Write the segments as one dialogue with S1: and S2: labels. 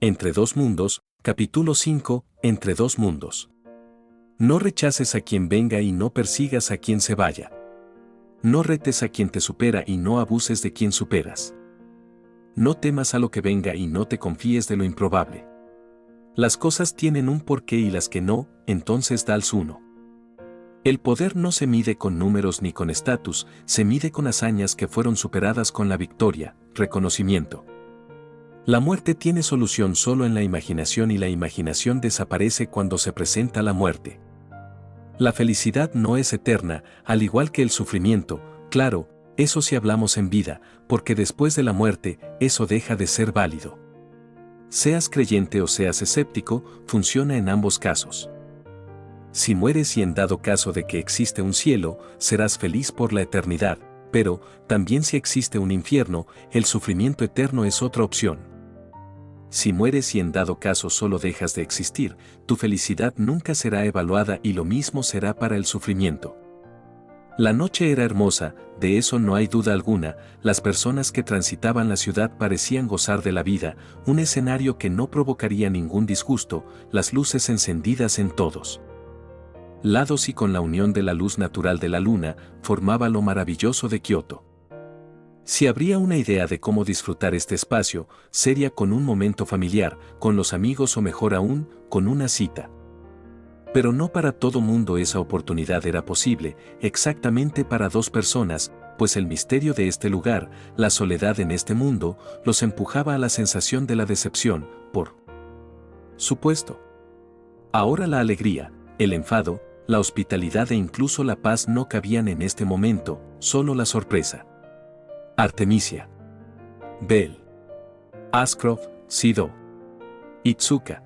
S1: Entre dos mundos, capítulo 5, Entre dos mundos. No rechaces a quien venga y no persigas a quien se vaya. No retes a quien te supera y no abuses de quien superas. No temas a lo que venga y no te confíes de lo improbable. Las cosas tienen un porqué y las que no, entonces dals uno. El poder no se mide con números ni con estatus, se mide con hazañas que fueron superadas con la victoria, reconocimiento. La muerte tiene solución solo en la imaginación y la imaginación desaparece cuando se presenta la muerte. La felicidad no es eterna, al igual que el sufrimiento, claro, eso si hablamos en vida, porque después de la muerte, eso deja de ser válido. Seas creyente o seas escéptico, funciona en ambos casos. Si mueres y en dado caso de que existe un cielo, serás feliz por la eternidad, pero, también si existe un infierno, el sufrimiento eterno es otra opción. Si mueres y en dado caso solo dejas de existir, tu felicidad nunca será evaluada y lo mismo será para el sufrimiento. La noche era hermosa, de eso no hay duda alguna, las personas que transitaban la ciudad parecían gozar de la vida, un escenario que no provocaría ningún disgusto, las luces encendidas en todos lados y con la unión de la luz natural de la luna, formaba lo maravilloso de Kioto. Si habría una idea de cómo disfrutar este espacio, sería con un momento familiar, con los amigos o mejor aún, con una cita. Pero no para todo mundo esa oportunidad era posible, exactamente para dos personas, pues el misterio de este lugar, la soledad en este mundo, los empujaba a la sensación de la decepción, por supuesto. Ahora la alegría, el enfado, la hospitalidad e incluso la paz no cabían en este momento, solo la sorpresa. Artemisia, Bell, Ashcroft, Sido, Itsuka.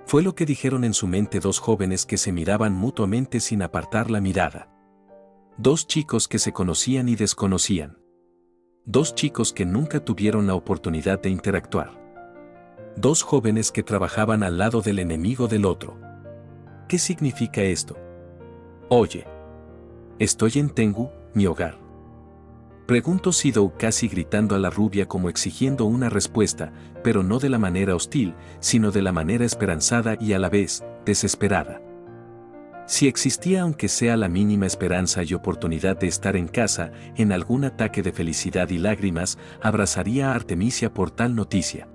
S1: Fue lo que dijeron en su mente dos jóvenes que se miraban mutuamente sin apartar la mirada. Dos chicos que se conocían y desconocían. Dos chicos que nunca tuvieron la oportunidad de interactuar. Dos jóvenes que trabajaban al lado del enemigo del otro. ¿Qué significa esto? Oye, estoy en Tengu, mi hogar. Preguntó Sidou casi gritando a la rubia como exigiendo una respuesta, pero no de la manera hostil, sino de la manera esperanzada y a la vez, desesperada. Si existía aunque sea la mínima esperanza y oportunidad de estar en casa, en algún ataque de felicidad y lágrimas, abrazaría a Artemisia por tal noticia.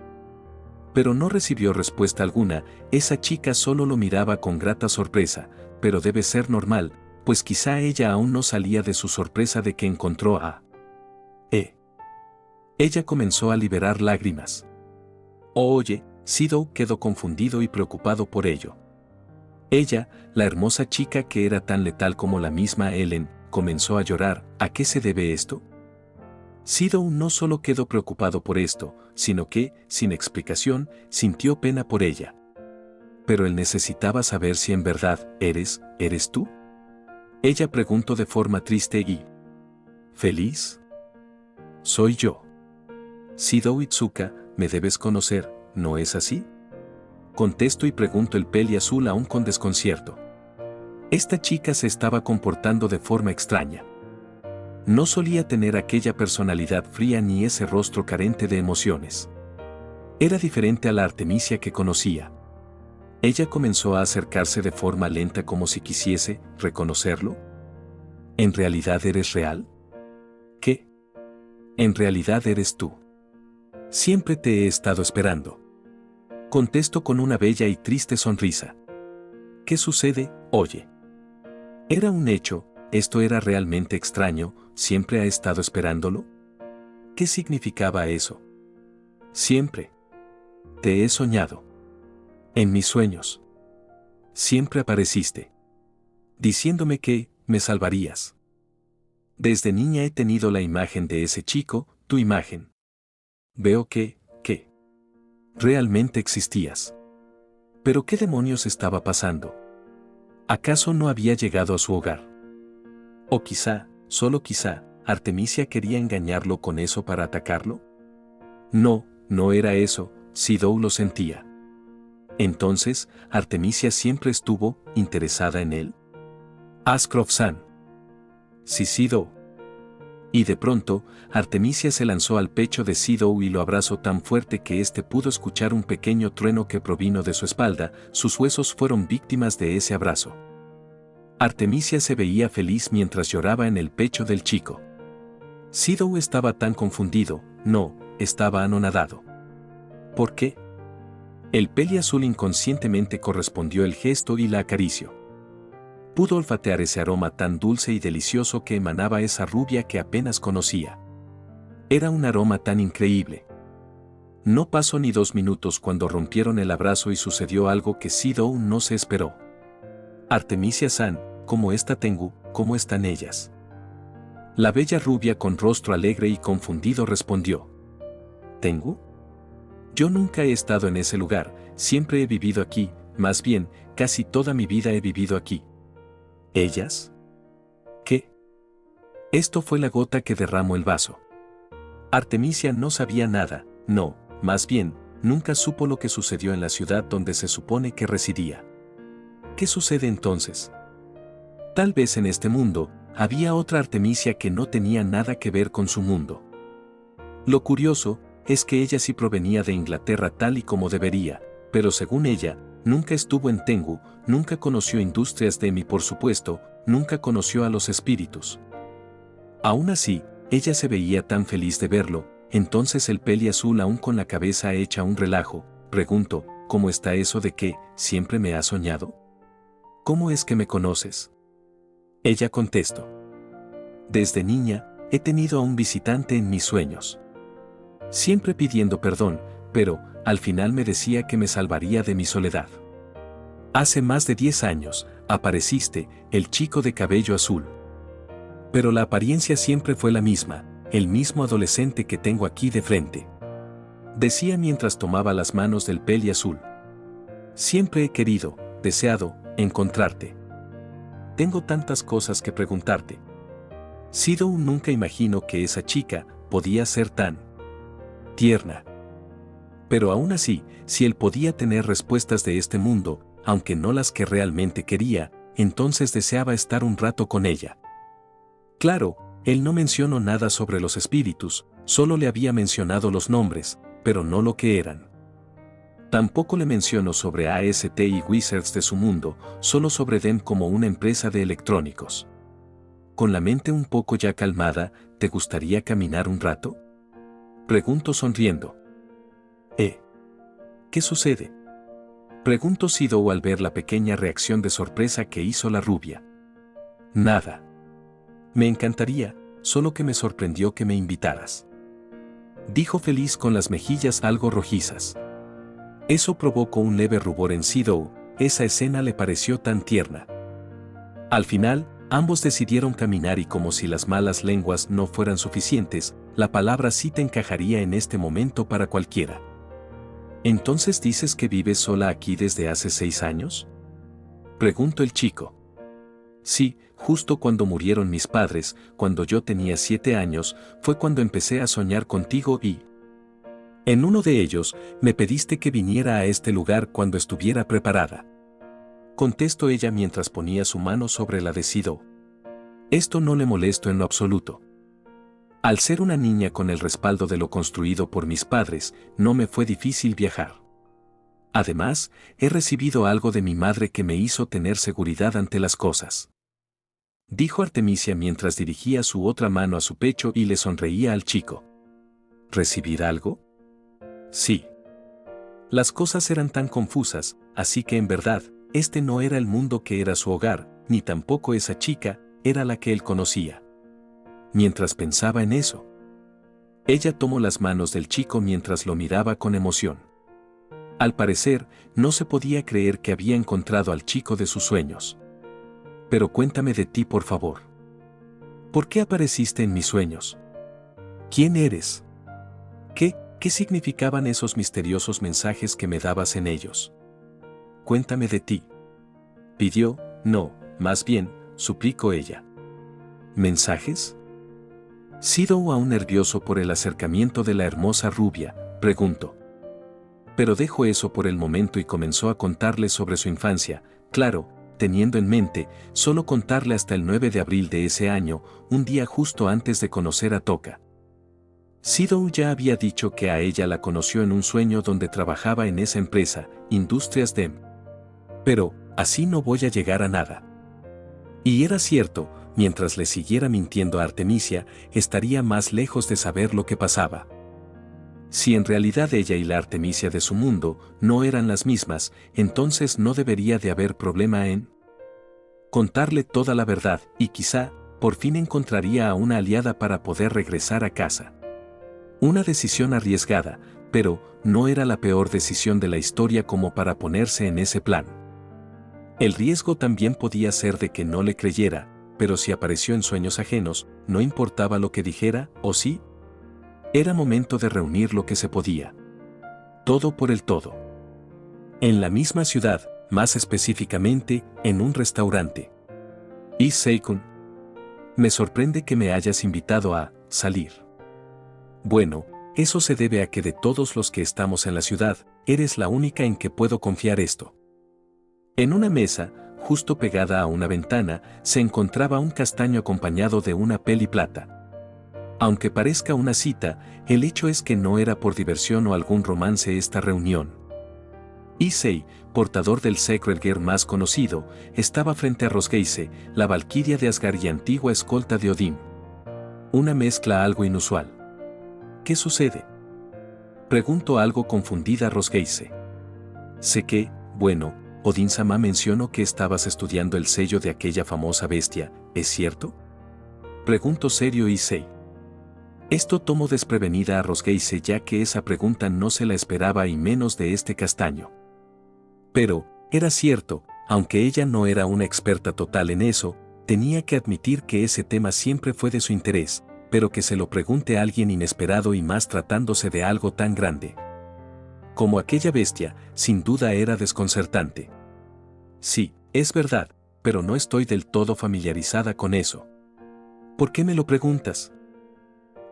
S1: Pero no recibió respuesta alguna, esa chica solo lo miraba con grata sorpresa, pero debe ser normal, pues quizá ella aún no salía de su sorpresa de que encontró a Ella comenzó a liberar lágrimas. Oye, Sidou quedó confundido y preocupado por ello. Ella, la hermosa chica que era tan letal como la misma Ellen, comenzó a llorar. ¿A qué se debe esto? Sidou no solo quedó preocupado por esto, sino que, sin explicación, sintió pena por ella. Pero él necesitaba saber si en verdad ¿eres tú? Ella preguntó de forma triste y ¿feliz? Soy yo. Sidou Itsuka, me debes conocer, ¿no es así? Contesto y pregunto el peli azul aún con desconcierto. Esta chica se estaba comportando de forma extraña. No solía tener aquella personalidad fría ni ese rostro carente de emociones. Era diferente a la Artemisia que conocía. Ella comenzó a acercarse de forma lenta como si quisiese reconocerlo. ¿En realidad eres real? ¿Qué? En realidad eres tú. Siempre te he estado esperando. Contesto con una bella y triste sonrisa. ¿Qué sucede? Oye. Era un hecho, esto era realmente extraño, ¿siempre ha estado esperándolo? ¿Qué significaba eso? Siempre. Te he soñado. En mis sueños. Siempre apareciste. Diciéndome que, me salvarías. Desde niña he tenido la imagen de ese chico, tu imagen. Veo que realmente existías. ¿Pero qué demonios estaba pasando? ¿Acaso no había llegado a su hogar? O quizá, solo quizá, Artemisia quería engañarlo con eso para atacarlo. No, no era eso, Sidou lo sentía. Entonces, Artemisia siempre estuvo interesada en él. Ashcroft-san. Sí, Sidou. Y de pronto, Artemisia se lanzó al pecho de Sidou y lo abrazó tan fuerte que éste pudo escuchar un pequeño trueno que provino de su espalda. Sus huesos fueron víctimas de ese abrazo. Artemisia se veía feliz mientras lloraba en el pecho del chico. Sidou estaba tan confundido, no, estaba anonadado. ¿Por qué? El peli azul inconscientemente correspondió el gesto y la acarició. Pudo olfatear ese aroma tan dulce y delicioso que emanaba esa rubia que apenas conocía. Era un aroma tan increíble. No pasó ni 2 minutos cuando rompieron el abrazo y sucedió algo que Sidou no se esperó. Artemisia-san, ¿cómo está Tengu? ¿Cómo están ellas? La bella rubia con rostro alegre y confundido respondió. ¿Tengu? Yo nunca he estado en ese lugar, siempre he vivido aquí, más bien, casi toda mi vida he vivido aquí. ¿Ellas? ¿Qué? Esto fue la gota que derramó el vaso. Artemisia no sabía nada, no, más bien, nunca supo lo que sucedió en la ciudad donde se supone que residía. ¿Qué sucede entonces? Tal vez en este mundo, había otra Artemisia que no tenía nada que ver con su mundo. Lo curioso es que ella sí provenía de Inglaterra tal y como debería, pero según ella, nunca estuvo en Tengu, nunca conoció Industrias Demi por supuesto, nunca conoció a los espíritus. Aún así, ella se veía tan feliz de verlo, entonces el peli azul aún con la cabeza hecha un relajo, preguntó, ¿cómo está eso de que, siempre me has soñado? ¿Cómo es que me conoces? Ella contestó. Desde niña, he tenido a un visitante en mis sueños. Siempre pidiendo perdón, pero, al final me decía que me salvaría de mi soledad. Hace más de 10 años, apareciste, el chico de cabello azul. Pero la apariencia siempre fue la misma, el mismo adolescente que tengo aquí de frente. Decía mientras tomaba las manos del peli azul. Siempre he querido, deseado, encontrarte. Tengo tantas cosas que preguntarte. Sidou nunca imaginó que esa chica podía ser tan tierna. Pero aún así, si él podía tener respuestas de este mundo, aunque no las que realmente quería, entonces deseaba estar un rato con ella. Claro, él no mencionó nada sobre los espíritus, solo le había mencionado los nombres, pero no lo que eran. Tampoco le mencionó sobre AST y Wizards de su mundo, solo sobre DEM como una empresa de electrónicos. Con la mente un poco ya calmada, ¿te gustaría caminar un rato? Preguntó sonriendo. ¿Qué sucede? Preguntó Sidou al ver la pequeña reacción de sorpresa que hizo la rubia. Nada. Me encantaría, solo que me sorprendió que me invitaras. Dijo feliz con las mejillas algo rojizas. Eso provocó un leve rubor en Sidou, esa escena le pareció tan tierna. Al final, ambos decidieron caminar y como si las malas lenguas no fueran suficientes, la palabra sí te encajaría en este momento para cualquiera. ¿Entonces dices que vives sola aquí desde hace 6 años? Preguntó el chico. Sí, justo cuando murieron mis padres, cuando yo tenía 7 años, fue cuando empecé a soñar contigo y... En uno de ellos, me pediste que viniera a este lugar cuando estuviera preparada. Contestó ella mientras ponía su mano sobre la de Sidou. Esto no le molestó en lo absoluto. Al ser una niña con el respaldo de lo construido por mis padres, no me fue difícil viajar. Además, he recibido algo de mi madre que me hizo tener seguridad ante las cosas. Dijo Artemisia mientras dirigía su otra mano a su pecho y le sonreía al chico. ¿Recibir algo? Sí. Las cosas eran tan confusas, así que en verdad, este no era el mundo que era su hogar, ni tampoco esa chica, era la que él conocía. Mientras pensaba en eso, ella tomó las manos del chico mientras lo miraba con emoción. Al parecer, no se podía creer que había encontrado al chico de sus sueños. Pero cuéntame de ti, por favor. ¿Por qué apareciste en mis sueños? ¿Quién eres? ¿Qué significaban esos misteriosos mensajes que me dabas en ellos? Cuéntame de ti. Pidió, no, más bien, suplicó ella. ¿Mensajes? Sidou, aún nervioso por el acercamiento de la hermosa rubia, preguntó. Pero dejó eso por el momento y comenzó a contarle sobre su infancia. Claro, teniendo en mente solo contarle hasta el 9 de abril de ese año, un día justo antes de conocer a Toka. Sidou ya había dicho que a ella la conoció en un sueño donde trabajaba en esa empresa, Industrias Dem. Pero, así no voy a llegar a nada. Y era cierto, mientras le siguiera mintiendo a Artemisia, estaría más lejos de saber lo que pasaba. Si en realidad ella y la Artemisia de su mundo no eran las mismas, entonces no debería de haber problema en contarle toda la verdad y quizá, por fin encontraría a una aliada para poder regresar a casa. Una decisión arriesgada, pero no era la peor decisión de la historia como para ponerse en ese plan. El riesgo también podía ser de que no le creyera, pero si apareció en sueños ajenos, no importaba lo que dijera, ¿o sí? Era momento de reunir lo que se podía. Todo por el todo. En la misma ciudad, más específicamente, en un restaurante. Issei-kun, me sorprende que me hayas invitado a salir. Bueno, eso se debe a que de todos los que estamos en la ciudad, eres la única en que puedo confiar esto. En una mesa, justo pegada a una ventana, se encontraba un castaño acompañado de una peli plata. Aunque parezca una cita, el hecho es que no era por diversión o algún romance esta reunión. Issei, portador del Sacred Gear más conocido, estaba frente a Rosgeise, la valquiria de Asgard y antigua escolta de Odín. Una mezcla algo inusual. ¿Qué sucede? Preguntó algo confundida a Rosgeise. Sé que, bueno, Odín-sama mencionó que estabas estudiando el sello de aquella famosa bestia, ¿es cierto? Preguntó serio Issei. Esto tomó desprevenida a Rosgeise ya que esa pregunta no se la esperaba y menos de este castaño. Pero, era cierto, aunque ella no era una experta total en eso, tenía que admitir que ese tema siempre fue de su interés, pero que se lo pregunte a alguien inesperado y más tratándose de algo tan grande. Como aquella bestia, sin duda era desconcertante. Sí, es verdad, pero no estoy del todo familiarizada con eso. ¿Por qué me lo preguntas?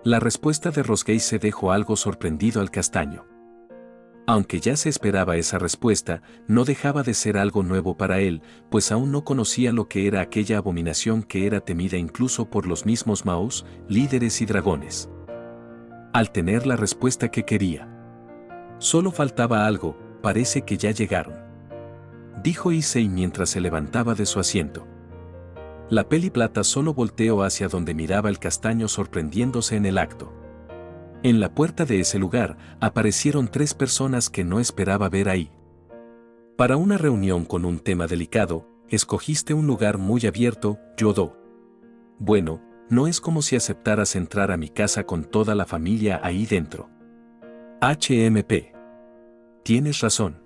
S1: La respuesta de Rosgeise dejó algo sorprendido al castaño. Aunque ya se esperaba esa respuesta, no dejaba de ser algo nuevo para él, pues aún no conocía lo que era aquella abominación que era temida incluso por los mismos Maus, líderes y dragones. Al tener la respuesta que quería. Solo faltaba algo, parece que ya llegaron. Dijo Issei mientras se levantaba de su asiento. La peli plata solo volteó hacia donde miraba el castaño sorprendiéndose en el acto. En la puerta de ese lugar, aparecieron 3 personas que no esperaba ver ahí. Para una reunión con un tema delicado, escogiste un lugar muy abierto, Yodo. Bueno, no es como si aceptaras entrar a mi casa con toda la familia ahí dentro. HMP. Tienes razón.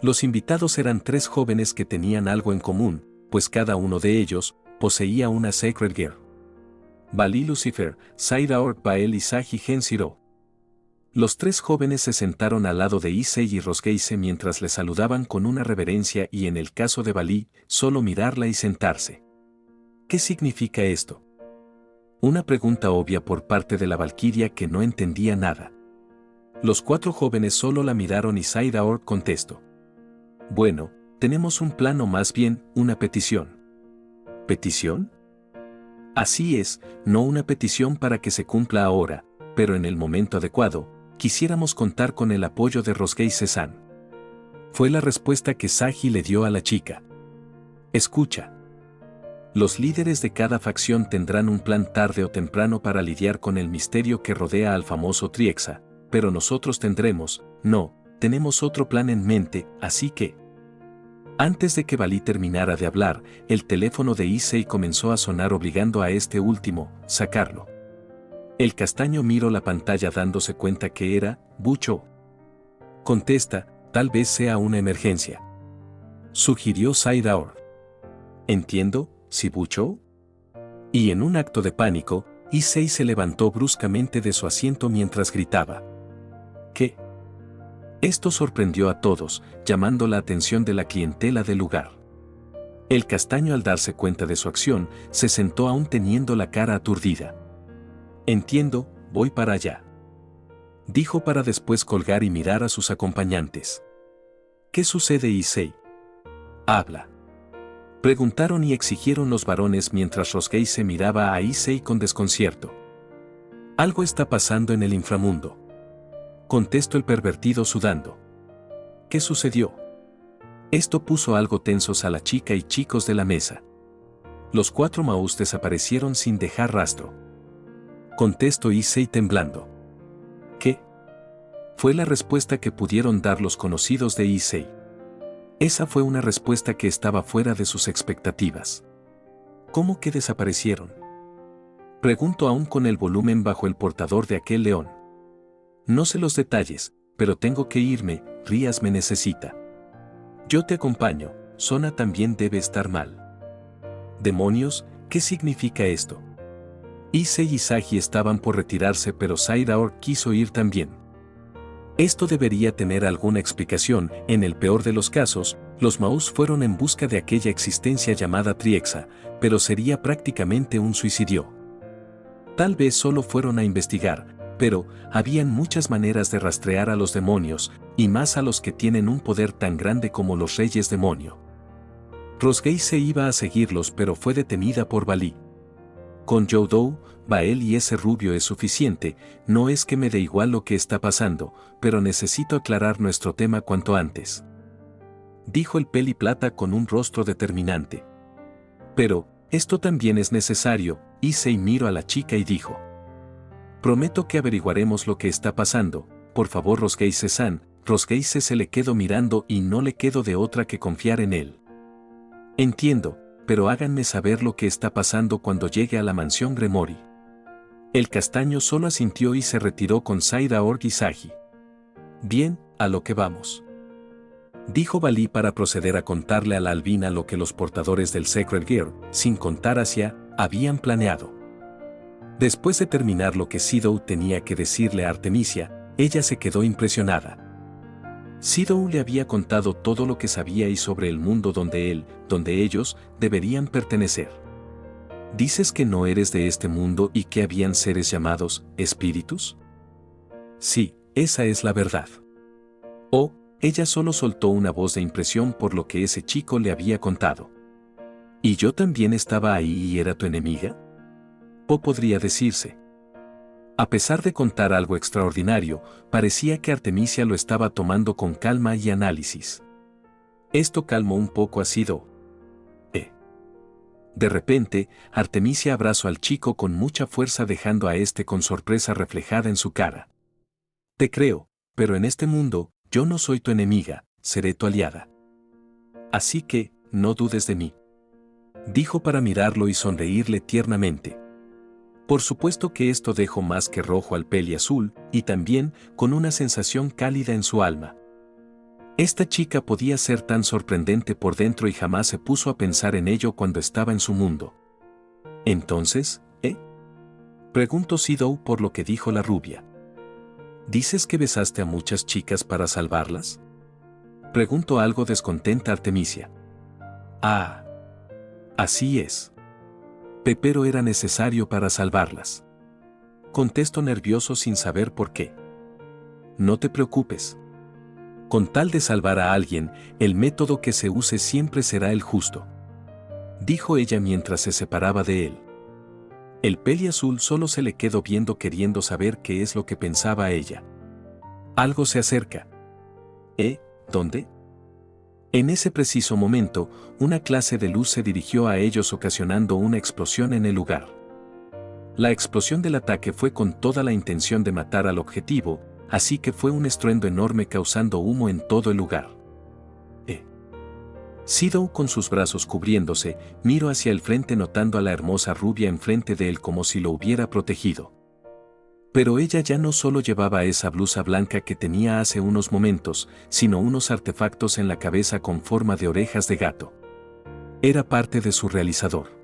S1: Los invitados eran 3 jóvenes que tenían algo en común, pues cada uno de ellos poseía una Sacred Gear. Vali Lucifer, Saida Orc Bael y Saji Genshiro. Los 3 jóvenes se sentaron al lado de Issei y Rosgeise mientras le saludaban con una reverencia y en el caso de Vali, solo mirarla y sentarse. ¿Qué significa esto? Una pregunta obvia por parte de la valquiria que no entendía nada. Los 4 jóvenes solo la miraron y Saida Orc contestó. Bueno, tenemos un plan o más bien, una petición. ¿Petición? Así es, no una petición para que se cumpla ahora, pero en el momento adecuado, quisiéramos contar con el apoyo de Rosgeise-san. Fue la respuesta que Saji le dio a la chica. Escucha. Los líderes de cada facción tendrán un plan tarde o temprano para lidiar con el misterio que rodea al famoso Triexa, pero nosotros tenemos otro plan en mente, así que... Antes de que Vali terminara de hablar, el teléfono de Issei comenzó a sonar obligando a este último, sacarlo. El castaño miró la pantalla dándose cuenta que era, Bucho. Contesta, tal vez sea una emergencia. Sugirió Saida Orc. Entiendo, ¿sí Bucho? Y en un acto de pánico, Issei se levantó bruscamente de su asiento mientras gritaba. ¿Qué? Esto sorprendió a todos, llamando la atención de la clientela del lugar. El castaño al darse cuenta de su acción, se sentó aún teniendo la cara aturdida. Entiendo, voy para allá. Dijo para después colgar y mirar a sus acompañantes. ¿Qué sucede, Issei? Habla. Preguntaron y exigieron los varones mientras Rosgeise miraba a Issei con desconcierto. Algo está pasando en el inframundo, contestó el pervertido sudando. ¿Qué sucedió? Esto puso algo tensos a la chica y chicos de la mesa. Los 4 Maús desaparecieron sin dejar rastro. Contestó Issei temblando. ¿Qué? Fue la respuesta que pudieron dar los conocidos de Issei. Esa fue una respuesta que estaba fuera de sus expectativas. ¿Cómo que desaparecieron? Preguntó aún con el volumen bajo el portador de aquel león. No sé los detalles, pero tengo que irme, Rías me necesita. Yo te acompaño, Sona también debe estar mal. Demonios, ¿qué significa esto? Issei y Sagi estaban por retirarse pero Saidaor quiso ir también. Esto debería tener alguna explicación, en el peor de los casos, los Maús fueron en busca de aquella existencia llamada Triexa, pero sería prácticamente un suicidio. Tal vez solo fueron a investigar, pero habían muchas maneras de rastrear a los demonios, y más a los que tienen un poder tan grande como los reyes demonio. Rosgeise iba a seguirlos pero fue detenida por Balí. Con Youdou, Bael y ese rubio es suficiente, no es que me dé igual lo que está pasando, pero necesito aclarar nuestro tema cuanto antes. Dijo el peliplata con un rostro determinante. Pero, esto también es necesario, Issei miró a la chica y dijo. Prometo que averiguaremos lo que está pasando, por favor Rosgeise-san. Rosgeise se le quedó mirando y no le quedó de otra que confiar en él. Entiendo, pero háganme saber lo que está pasando cuando llegue a la mansión Gremori. El castaño solo asintió y se retiró con Saidaor y Sagi. Bien, a lo que vamos. Dijo Balí para proceder a contarle a la albina lo que los portadores del Sacred Gear, sin contar hacia, habían planeado. Después de terminar lo que Sidou tenía que decirle a Artemisia, ella se quedó impresionada. Sidou le había contado todo lo que sabía y sobre el mundo donde ellos, deberían pertenecer. ¿Dices que no eres de este mundo y que habían seres llamados espíritus? Sí, esa es la verdad. Oh, ella solo soltó una voz de impresión por lo que ese chico le había contado. ¿Y yo también estaba ahí y era tu enemiga? O podría decirse. A pesar de contar algo extraordinario, parecía que Artemisia lo estaba tomando con calma y análisis. Esto calmó un poco a Sidou. De repente, Artemisia abrazó al chico con mucha fuerza dejando a este con sorpresa reflejada en su cara. Te creo, pero en este mundo, yo no soy tu enemiga, seré tu aliada. Así que, no dudes de mí. Dijo para mirarlo y sonreírle tiernamente. Por supuesto que esto dejó más que rojo al peli azul, y también con una sensación cálida en su alma. Esta chica podía ser tan sorprendente por dentro y jamás se puso a pensar en ello cuando estaba en su mundo. Entonces, Preguntó Sidou por lo que dijo la rubia. ¿Dices que besaste a muchas chicas para salvarlas? Preguntó algo descontenta Artemisia. Ah. Así es. Pero era necesario para salvarlas. Contestó nervioso sin saber por qué. No te preocupes. Con tal de salvar a alguien, el método que se use siempre será el justo. Dijo ella mientras se separaba de él. El peli azul solo se le quedó viendo queriendo saber qué es lo que pensaba ella. Algo se acerca. ¿Dónde? En ese preciso momento, una clase de luz se dirigió a ellos ocasionando una explosión en el lugar. La explosión del ataque fue con toda la intención de matar al objetivo, así que fue un estruendo enorme causando humo en todo el lugar. Sidou con sus brazos cubriéndose, miró hacia el frente notando a la hermosa rubia enfrente de él como si lo hubiera protegido. Pero ella ya no solo llevaba esa blusa blanca que tenía hace unos momentos, sino unos artefactos en la cabeza con forma de orejas de gato. Era parte de su realizador.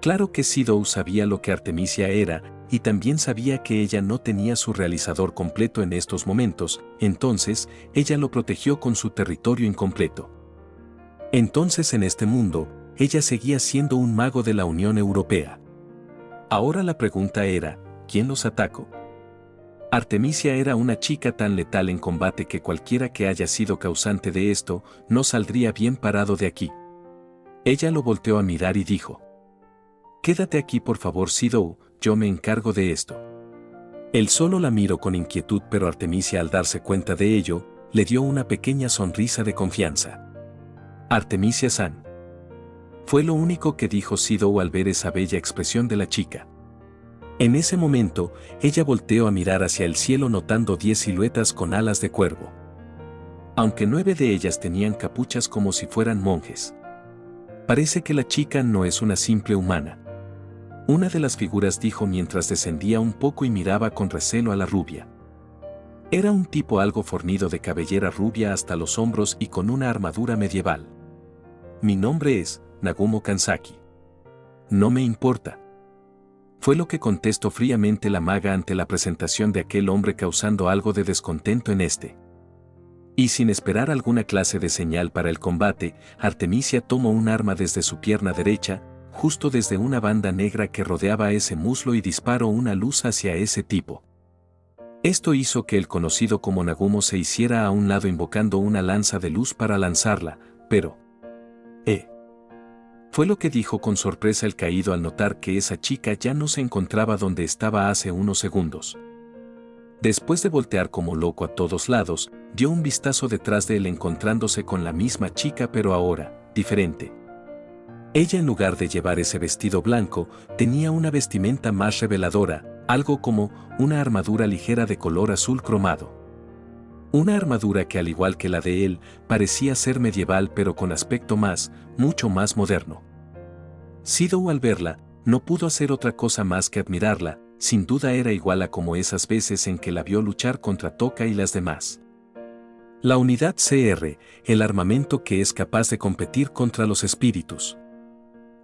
S1: Claro que Sidou sabía lo que Artemisia era, y también sabía que ella no tenía su realizador completo en estos momentos, entonces, ella lo protegió con su territorio incompleto. Entonces en este mundo, ella seguía siendo un mago de la Unión Europea. Ahora la pregunta era, ¿quién los atacó? Artemisia era una chica tan letal en combate que cualquiera que haya sido causante de esto, no saldría bien parado de aquí. Ella lo volteó a mirar y dijo: «Quédate aquí por favor, Sidou, yo me encargo de esto». Él solo la miró con inquietud, pero Artemisia, al darse cuenta de ello, le dio una pequeña sonrisa de confianza. «Artemisia-san». Fue lo único que dijo Sidou al ver esa bella expresión de la chica. En ese momento, ella volteó a mirar hacia el cielo notando 10 siluetas con alas de cuervo. Aunque 9 de ellas tenían capuchas como si fueran monjes. Parece que la chica no es una simple humana. Una de las figuras dijo mientras descendía un poco y miraba con recelo a la rubia. Era un tipo algo fornido de cabellera rubia hasta los hombros y con una armadura medieval. «Mi nombre es Nagumo Kanzaki». «No me importa». Fue lo que contestó fríamente la maga ante la presentación de aquel hombre, causando algo de descontento en este. Y sin esperar alguna clase de señal para el combate, Artemisia tomó un arma desde su pierna derecha, justo desde una banda negra que rodeaba ese muslo, y disparó una luz hacia ese tipo. Esto hizo que el conocido como Nagumo se hiciera a un lado invocando una lanza de luz para lanzarla, pero... Fue lo que dijo con sorpresa el caído al notar que esa chica ya no se encontraba donde estaba hace unos segundos. Después de voltear como loco a todos lados, dio un vistazo detrás de él encontrándose con la misma chica, pero ahora, diferente. Ella, en lugar de llevar ese vestido blanco, tenía una vestimenta más reveladora, algo como una armadura ligera de color azul cromado. Una armadura que, al igual que la de él, parecía ser medieval pero con aspecto mucho más moderno. Sidou, al verla, no pudo hacer otra cosa más que admirarla. Sin duda era igual a como esas veces en que la vio luchar contra Toka y las demás. La unidad CR, el armamento que es capaz de competir contra los espíritus.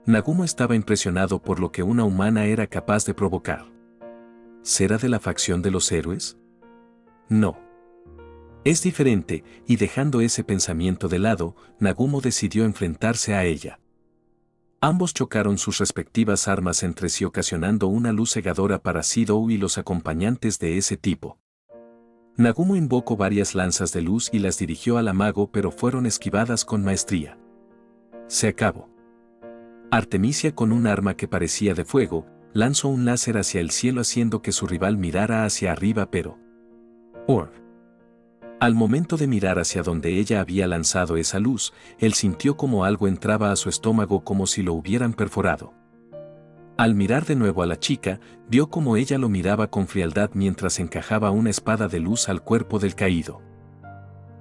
S1: Nagumo estaba impresionado por lo que una humana era capaz de provocar. ¿Será de la facción de los héroes? No. Es diferente, y dejando ese pensamiento de lado, Nagumo decidió enfrentarse a ella. Ambos chocaron sus respectivas armas entre sí, ocasionando una luz cegadora para Sidou y los acompañantes de ese tipo. Nagumo invocó varias lanzas de luz y las dirigió al mago, pero fueron esquivadas con maestría. Se acabó. Artemisia, con un arma que parecía de fuego, lanzó un láser hacia el cielo haciendo que su rival mirara hacia arriba, pero... Al momento de mirar hacia donde ella había lanzado esa luz, él sintió como algo entraba a su estómago, como si lo hubieran perforado. Al mirar de nuevo a la chica, vio como ella lo miraba con frialdad mientras encajaba una espada de luz al cuerpo del caído.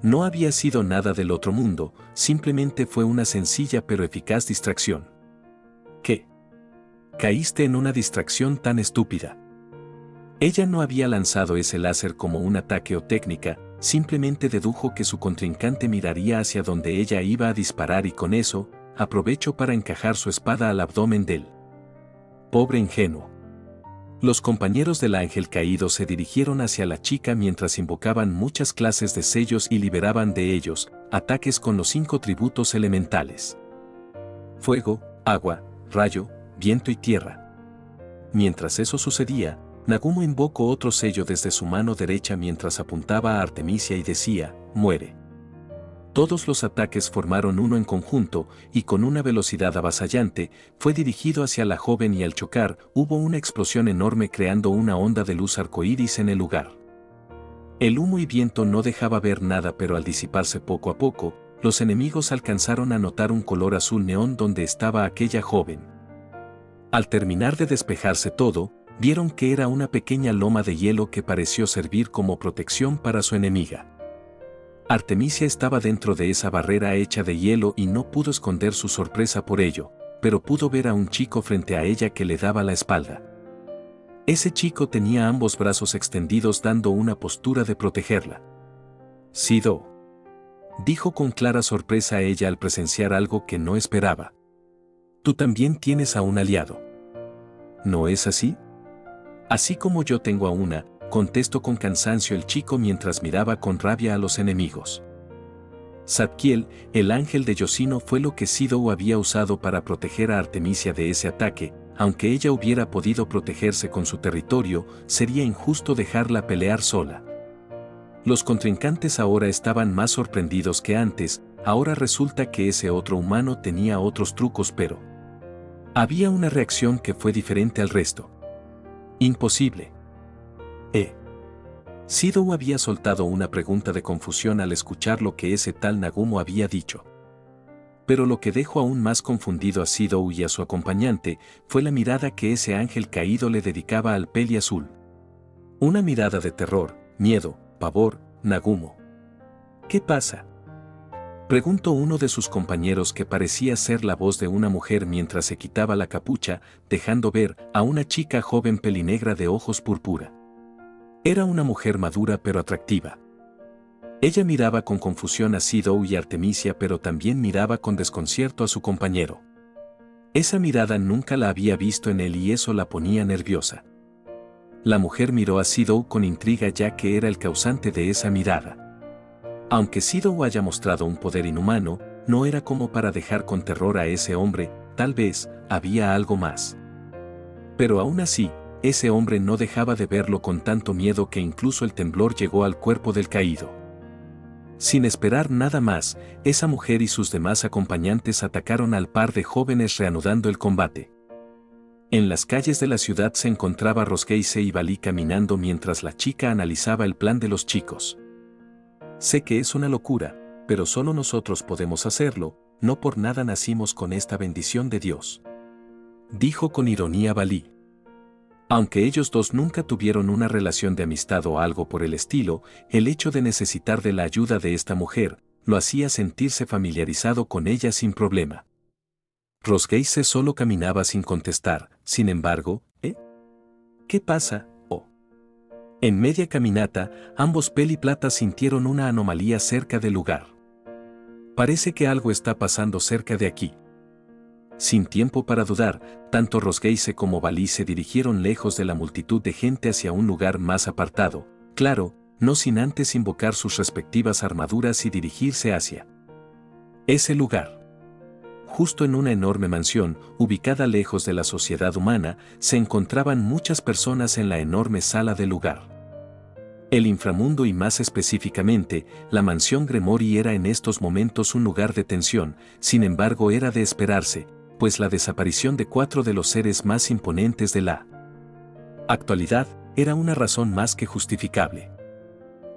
S1: No había sido nada del otro mundo, simplemente fue una sencilla pero eficaz distracción. ¿Qué? Caíste en una distracción tan estúpida. Ella no había lanzado ese láser como un ataque o técnica, simplemente dedujo que su contrincante miraría hacia donde ella iba a disparar y con eso, aprovechó para encajar su espada al abdomen de él. Pobre ingenuo. Los compañeros del ángel caído se dirigieron hacia la chica mientras invocaban muchas clases de sellos y liberaban de ellos ataques con los 5 tributos elementales: fuego, agua, rayo, viento y tierra. Mientras eso sucedía, Nagumo invocó otro sello desde su mano derecha mientras apuntaba a Artemisia y decía: «Muere». Todos los ataques formaron uno en conjunto y con una velocidad avasallante fue dirigido hacia la joven, y al chocar hubo una explosión enorme creando una onda de luz arcoíris en el lugar. El humo y viento no dejaba ver nada, pero al disiparse poco a poco, los enemigos alcanzaron a notar un color azul neón donde estaba aquella joven. Al terminar de despejarse todo, vieron que era una pequeña loma de hielo que pareció servir como protección para su enemiga. Artemisia estaba dentro de esa barrera hecha de hielo y no pudo esconder su sorpresa por ello, pero pudo ver a un chico frente a ella que le daba la espalda. Ese chico tenía ambos brazos extendidos dando una postura de protegerla. «Sidou», dijo con clara sorpresa a ella al presenciar algo que no esperaba. «Tú también tienes a un aliado. ¿No es así?» «Así como yo tengo a una», contestó con cansancio el chico mientras miraba con rabia a los enemigos. Zadkiel, el ángel de Yoshino, fue lo que Sidou había usado para proteger a Artemisia de ese ataque. Aunque ella hubiera podido protegerse con su territorio, sería injusto dejarla pelear sola. Los contrincantes ahora estaban más sorprendidos que antes, ahora resulta que ese otro humano tenía otros trucos, pero había una reacción que fue diferente al resto. Imposible. Sidou había soltado una pregunta de confusión al escuchar lo que ese tal Nagumo había dicho. Pero lo que dejó aún más confundido a Sidou y a su acompañante fue la mirada que ese ángel caído le dedicaba al peli azul. Una mirada de terror, miedo, pavor. Nagumo. ¿Qué pasa?, preguntó uno de sus compañeros, que parecía ser la voz de una mujer mientras se quitaba la capucha, dejando ver a una chica joven pelinegra de ojos púrpura. Era una mujer madura pero atractiva. Ella miraba con confusión a Sidou y Artemisia, pero también miraba con desconcierto a su compañero. Esa mirada nunca la había visto en él y eso la ponía nerviosa. La mujer miró a Sidou con intriga, ya que era el causante de esa mirada. Aunque Sidou haya mostrado un poder inhumano, no era como para dejar con terror a ese hombre, tal vez había algo más. Pero aún así, ese hombre no dejaba de verlo con tanto miedo que incluso el temblor llegó al cuerpo del caído. Sin esperar nada más, esa mujer y sus demás acompañantes atacaron al par de jóvenes, reanudando el combate. En las calles de la ciudad se encontraba Rosgeise y Balí caminando mientras la chica analizaba el plan de los chicos. Sé que es una locura, pero solo nosotros podemos hacerlo, no por nada nacimos con esta bendición de Dios, dijo con ironía Balí. Aunque ellos dos nunca tuvieron una relación de amistad o algo por el estilo, el hecho de necesitar de la ayuda de esta mujer lo hacía sentirse familiarizado con ella sin problema. Rosgeise solo caminaba sin contestar. Sin embargo, ¿qué pasa? En media caminata, ambos Pel y Plata sintieron una anomalía cerca del lugar. Parece que algo está pasando cerca de aquí. Sin tiempo para dudar, tanto Rosgeise como Balí se dirigieron lejos de la multitud de gente hacia un lugar más apartado, claro, no sin antes invocar sus respectivas armaduras y dirigirse hacia ese lugar. Justo en una enorme mansión, ubicada lejos de la sociedad humana, se encontraban muchas personas en la enorme sala del lugar. El inframundo y más específicamente, la mansión Gremori era en estos momentos un lugar de tensión, sin embargo era de esperarse, pues la desaparición de 4 de los seres más imponentes de la actualidad era una razón más que justificable.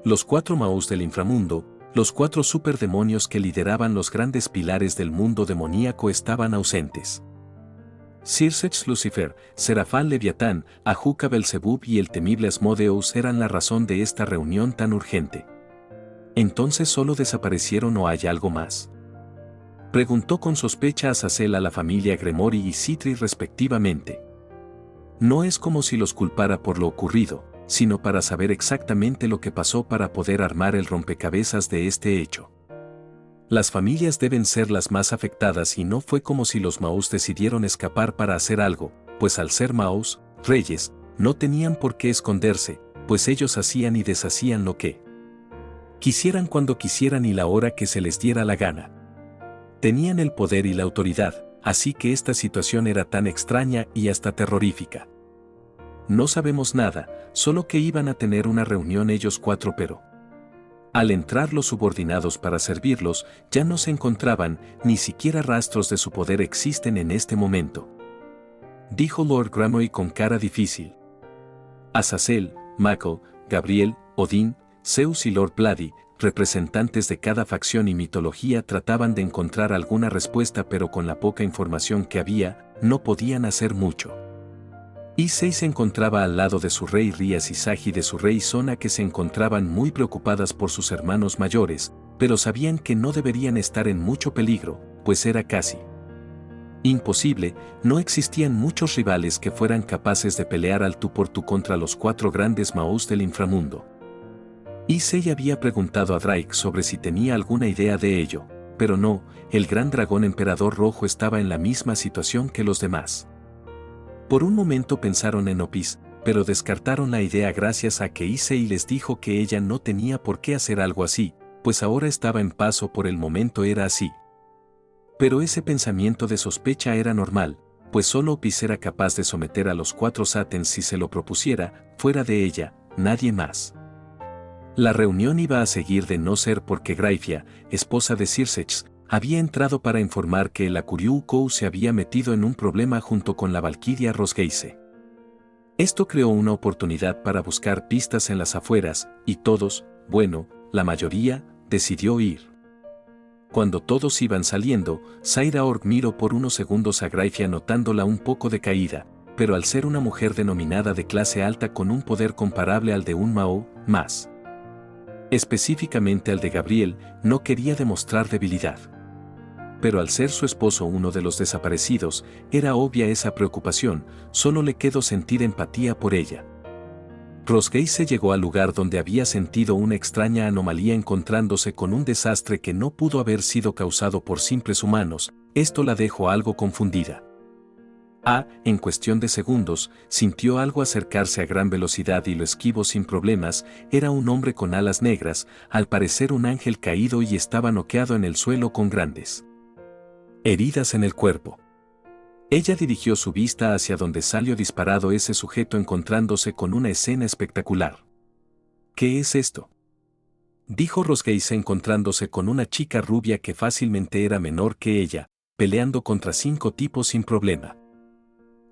S1: Los 4 Maus del inframundo, los 4 superdemonios que lideraban los grandes pilares del mundo demoníaco, estaban ausentes. Circex Lucifer, Serafán Leviatán, Ajuca Belzebub y el temible Asmodeus eran la razón de esta reunión tan urgente. ¿Entonces solo desaparecieron o hay algo más?, preguntó con sospecha Azazel a la familia Gremori y Citri respectivamente. No es como si los culpara por lo ocurrido, sino para saber exactamente lo que pasó para poder armar el rompecabezas de este hecho. Las familias deben ser las más afectadas y no fue como si los Maus decidieron escapar para hacer algo, pues al ser Maus, reyes, no tenían por qué esconderse, pues ellos hacían y deshacían lo que quisieran cuando quisieran y la hora que se les diera la gana. Tenían el poder y la autoridad, así que esta situación era tan extraña y hasta terrorífica. No sabemos nada, solo que iban a tener una reunión ellos 4, pero al entrar los subordinados para servirlos, ya no se encontraban, ni siquiera rastros de su poder existen en este momento, dijo Lord Gremori con cara difícil. Azazel, Mako, Gabriel, Odín, Zeus y Lord Vladi, representantes de cada facción y mitología, trataban de encontrar alguna respuesta, pero con la poca información que había, no podían hacer mucho. Issei se encontraba al lado de su rey Rías y Sagi de su rey Sona, que se encontraban muy preocupadas por sus hermanos mayores, pero sabían que no deberían estar en mucho peligro, pues era casi imposible, no existían muchos rivales que fueran capaces de pelear al tú por tú contra los 4 grandes Maus del inframundo. Issei había preguntado a Drake sobre si tenía alguna idea de ello, pero no, el gran dragón emperador rojo estaba en la misma situación que los demás. Por un momento pensaron en Opis, pero descartaron la idea gracias a que Issei les dijo que ella no tenía por qué hacer algo así, pues ahora estaba en paz o por el momento era así. Pero ese pensamiento de sospecha era normal, pues solo Opis era capaz de someter a los 4 Satens si se lo propusiera, fuera de ella, nadie más. La reunión iba a seguir de no ser porque Graifia, esposa de Circex, había entrado para informar que el Akuryu-kou se había metido en un problema junto con la valquiria Rosgeise. Esto creó una oportunidad para buscar pistas en las afueras, y todos, bueno, la mayoría, decidió ir. Cuando todos iban saliendo, Saira Org miró por unos segundos a Graifia notándola un poco decaída, pero al ser una mujer denominada de clase alta con un poder comparable al de un Mao, más específicamente al de Gabriel, no quería demostrar debilidad. Pero al ser su esposo uno de los desaparecidos, era obvia esa preocupación, solo le quedó sentir empatía por ella. Rosgeise llegó al lugar donde había sentido una extraña anomalía encontrándose con un desastre que no pudo haber sido causado por simples humanos, esto la dejó algo confundida. En cuestión de segundos, sintió algo acercarse a gran velocidad y lo esquivó sin problemas, era un hombre con alas negras, al parecer un ángel caído y estaba noqueado en el suelo con grandes heridas en el cuerpo. Ella dirigió su vista hacia donde salió disparado ese sujeto encontrándose con una escena espectacular. ¿Qué es esto?, dijo Rosgeise encontrándose con una chica rubia que fácilmente era menor que ella, peleando contra 5 tipos sin problema.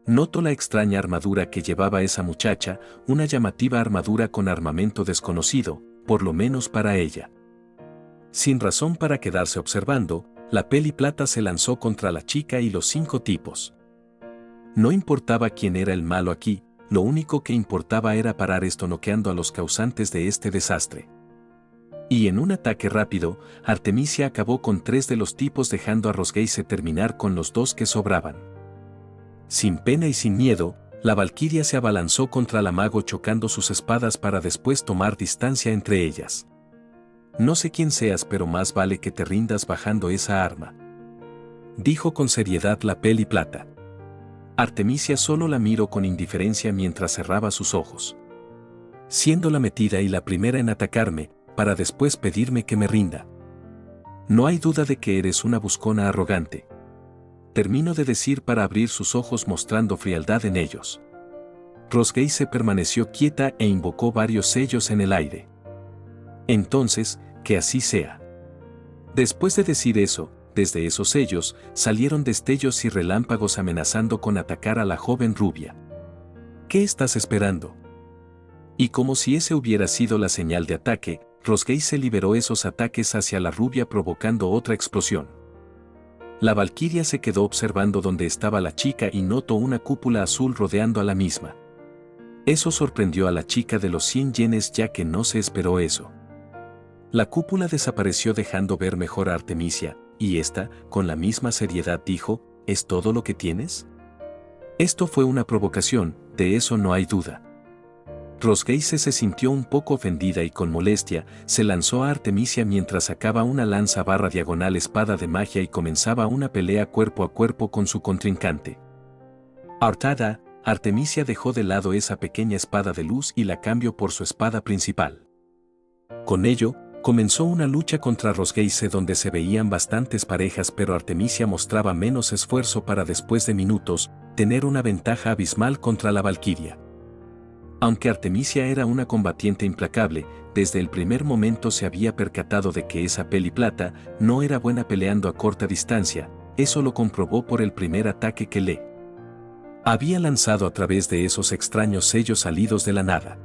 S1: Notó la extraña armadura que llevaba esa muchacha, una llamativa armadura con armamento desconocido, por lo menos para ella. Sin razón para quedarse observando, la peli plata se lanzó contra la chica y los 5 tipos. No importaba quién era el malo aquí, lo único que importaba era parar esto noqueando a los causantes de este desastre. Y en un ataque rápido, Artemisia acabó con 3 de los tipos dejando a Rosgeise terminar con los 2 que sobraban. Sin pena y sin miedo, la valquiria se abalanzó contra la mago chocando sus espadas para después tomar distancia entre ellas. No sé quién seas, pero más vale que te rindas bajando esa arma, dijo con seriedad la peli plata. Artemisia solo la miró con indiferencia mientras cerraba sus ojos. Siendo la metida y la primera en atacarme, para después pedirme que me rinda. No hay duda de que eres una buscona arrogante. Terminó de decir para abrir sus ojos mostrando frialdad en ellos. Rosgeise permaneció quieta e invocó varios sellos en el aire. Entonces, que así sea. Después de decir eso, desde esos sellos, salieron destellos y relámpagos amenazando con atacar a la joven rubia. ¿Qué estás esperando? Y como si ese hubiera sido la señal de ataque, Rosgeise liberó esos ataques hacia la rubia provocando otra explosión. La valquiria se quedó observando donde estaba la chica y notó una cúpula azul rodeando a la misma. Eso sorprendió a la chica de los 100 yenes ya que no se esperó eso. La cúpula desapareció dejando ver mejor a Artemisia, y esta, con la misma seriedad dijo, ¿es todo lo que tienes? Esto fue una provocación, de eso no hay duda. Rosgeise se sintió un poco ofendida y con molestia, se lanzó a Artemisia mientras sacaba una lanza barra diagonal espada de magia y comenzaba una pelea cuerpo a cuerpo con su contrincante. Hartada, Artemisia dejó de lado esa pequeña espada de luz y la cambió por su espada principal. Con ello, comenzó una lucha contra Rosgeise donde se veían bastantes parejas pero Artemisia mostraba menos esfuerzo para después de minutos, tener una ventaja abismal contra la valquiria. Aunque Artemisia era una combatiente implacable, desde el primer momento se había percatado de que esa peli plata no era buena peleando a corta distancia, eso lo comprobó por el primer ataque que le había lanzado a través de esos extraños sellos salidos de la nada.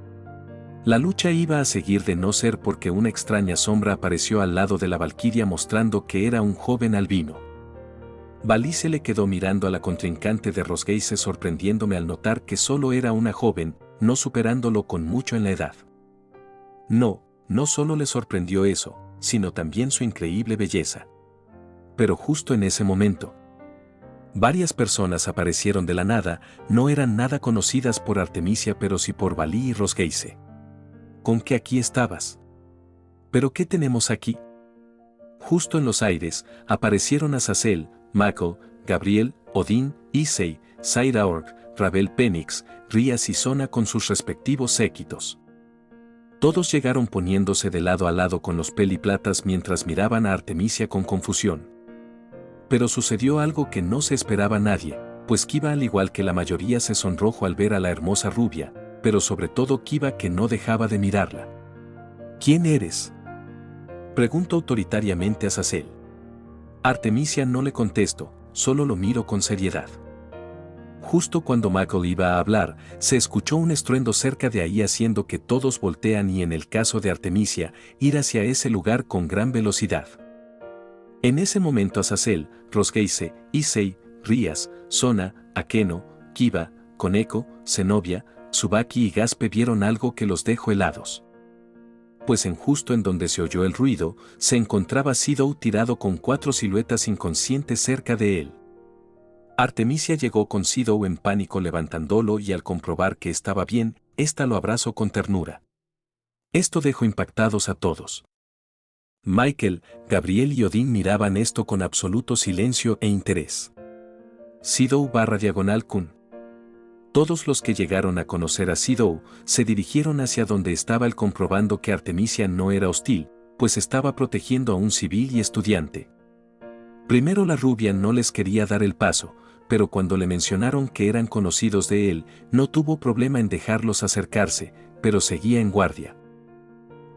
S1: La lucha iba a seguir de no ser porque una extraña sombra apareció al lado de la valquiria mostrando que era un joven albino. Valí se le quedó mirando a la contrincante de Rosgeise sorprendiéndome al notar que solo era una joven, no superándolo con mucho en la edad. No solo le sorprendió eso, sino también su increíble belleza. Pero justo en ese momento, varias personas aparecieron de la nada, no eran nada conocidas por Artemisia pero sí por Valí y Rosgeise. ¿Con qué aquí estabas? ¿Pero qué tenemos aquí? Justo en los aires, aparecieron Azazel, Mako, Gabriel, Odín, Issei, Saira Org, Ravel Penix, Rías y Sona con sus respectivos séquitos. Todos llegaron poniéndose de lado a lado con los peliplatas mientras miraban a Artemisia con confusión. Pero sucedió algo que no se esperaba nadie, pues Kiva al igual que la mayoría se sonrojó al ver a la hermosa rubia, pero sobre todo Kiva que no dejaba de mirarla. ¿Quién eres?, preguntó autoritariamente a Azazel. Artemisia no le contestó, solo lo miró con seriedad. Justo cuando Michael iba a hablar, se escuchó un estruendo cerca de ahí haciendo que todos voltean y en el caso de Artemisia, ir hacia ese lugar con gran velocidad. En ese momento Azazel, Rosgeise, Issei, Rías, Sona, Akeno, Kiva, Koneko, Zenobia, Tsubaki y Gaspe vieron algo que los dejó helados. Pues justo en donde se oyó el ruido, se encontraba Sidou tirado con 4 siluetas inconscientes cerca de él. Artemisia llegó con Sidou en pánico levantándolo y al comprobar que estaba bien, ésta lo abrazó con ternura. Esto dejó impactados a todos. Michael, Gabriel y Odín miraban esto con absoluto silencio e interés. Sidou/Kun. Todos los que llegaron a conocer a Sidou se dirigieron hacia donde estaba él comprobando que Artemisia no era hostil, pues estaba protegiendo a un civil y estudiante. Primero la rubia no les quería dar el paso, pero cuando le mencionaron que eran conocidos de él, no tuvo problema en dejarlos acercarse, pero seguía en guardia.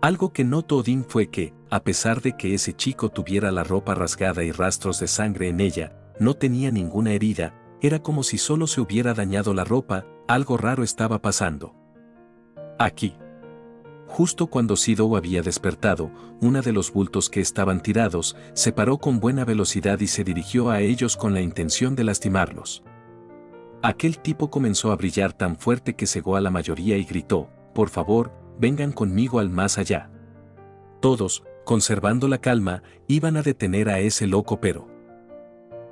S1: Algo que notó Odín fue que, a pesar de que ese chico tuviera la ropa rasgada y rastros de sangre en ella, no tenía ninguna herida, era como si solo se hubiera dañado la ropa, algo raro estaba pasando. Aquí. Justo cuando Sidou había despertado, uno de los bultos que estaban tirados, se paró con buena velocidad y se dirigió a ellos con la intención de lastimarlos. Aquel tipo comenzó a brillar tan fuerte que cegó a la mayoría y gritó, «Por favor, vengan conmigo al más allá». Todos, conservando la calma, iban a detener a ese loco pero...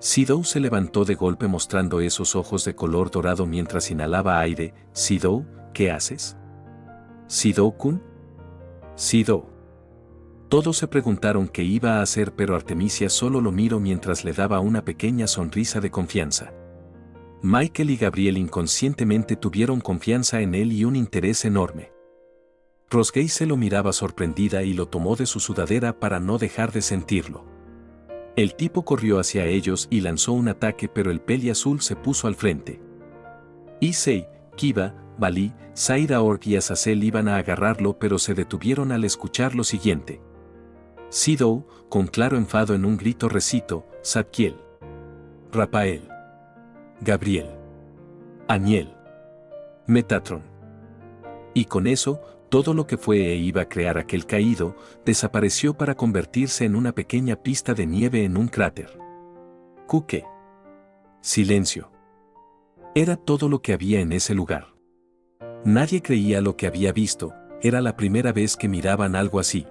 S1: Sidou se levantó de golpe mostrando esos ojos de color dorado mientras inhalaba aire. «Sidou, ¿qué haces?» «Sidou-kun?» «Sidou». Todos se preguntaron qué iba a hacer pero Artemisia solo lo miró mientras le daba una pequeña sonrisa de confianza. Michael y Gabriel inconscientemente tuvieron confianza en él y un interés enorme. Rosgeise lo miraba sorprendida y lo tomó de su sudadera para no dejar de sentirlo. El tipo corrió hacia ellos y lanzó un ataque pero el peli azul se puso al frente. Issei, Kiva, Balí, Zaira Orc y Azazel iban a agarrarlo pero se detuvieron al escuchar lo siguiente. Sidou, con claro enfado en un grito recitó, Zadkiel, Rapael, Gabriel, Aniel, Metatron. Y con eso, todo lo que fue e iba a crear aquel caído, desapareció para convertirse en una pequeña pista de nieve en un cráter. ¿Qué? Silencio. Era todo lo que había en ese lugar. Nadie creía lo que había visto, era la primera vez que miraban algo así.